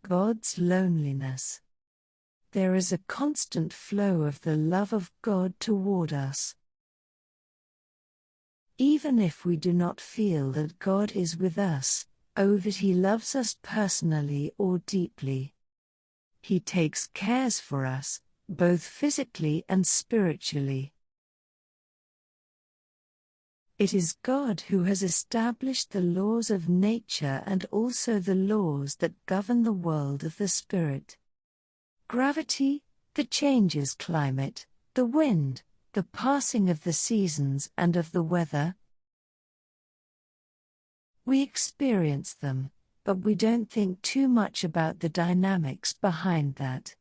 God's loneliness. There is a constant flow of the love of God toward us. Even if we do not feel that God is with us, or that He loves us personally or deeply. He takes cares for us, both physically and spiritually. It is God who has established the laws of nature and also the laws that govern the world of the spirit. Gravity, the changes climate, the wind, the passing of the seasons and of the weather. We experience them, but we don't think too much about the dynamics behind that.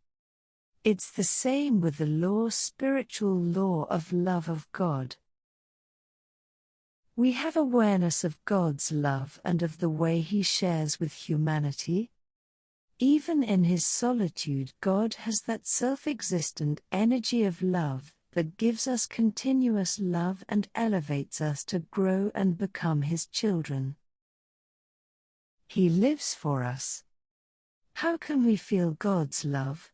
It's the same with the spiritual law of love of God. We have awareness of God's love and of the way He shares with humanity. Even in His solitude, God has that self-existent energy of love that gives us continuous love and elevates us to grow and become His children. He lives for us. How can we feel God's love?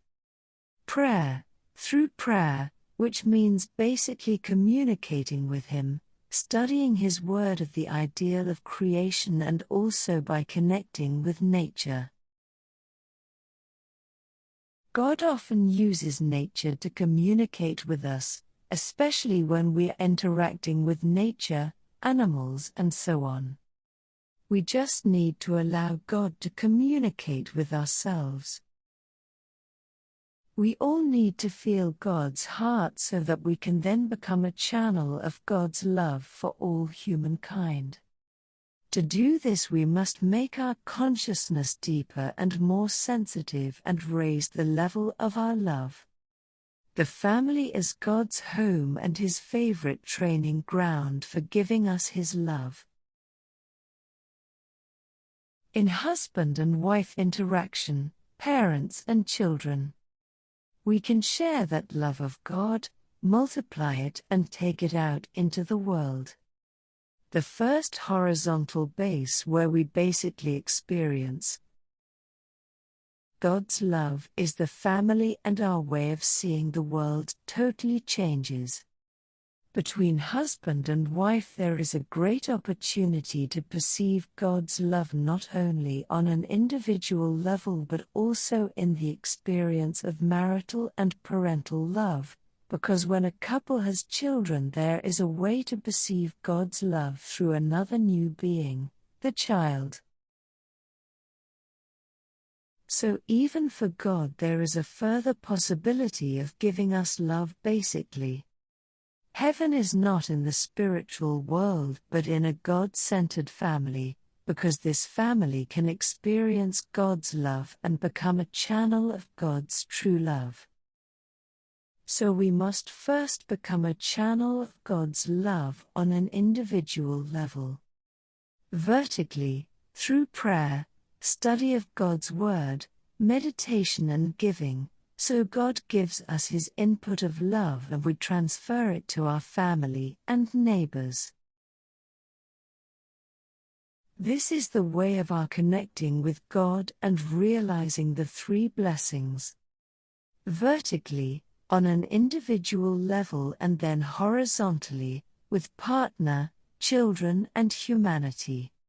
Prayer, through prayer, which means basically communicating with Him, studying His Word of the ideal of creation and also by connecting with nature. God often uses nature to communicate with us, especially when we are interacting with nature, animals and so on. We just need to allow God to communicate with ourselves. We all need to feel God's heart so that we can then become a channel of God's love for all humankind. To do this, we must make our consciousness deeper and more sensitive and raise the level of our love. The family is God's home and His favorite training ground for giving us His love. In husband and wife interaction, parents and children, we can share that love of God, multiply it and take it out into the world. The first horizontal base where we basically experience God's love is the family, and our way of seeing the world totally changes. Between husband and wife there is a great opportunity to perceive God's love not only on an individual level but also in the experience of marital and parental love, because when a couple has children there is a way to perceive God's love through another new being, the child. So even for God there is a further possibility of giving us love basically. Heaven is not in the spiritual world but in a God-centered family, because this family can experience God's love and become a channel of God's true love. So we must first become a channel of God's love on an individual level. Vertically, through prayer, study of God's Word, meditation and giving, so God gives us His input of love and we transfer it to our family and neighbors. This is the way of our connecting with God and realizing the three blessings. Vertically, on an individual level, and then horizontally, with partner, children and humanity.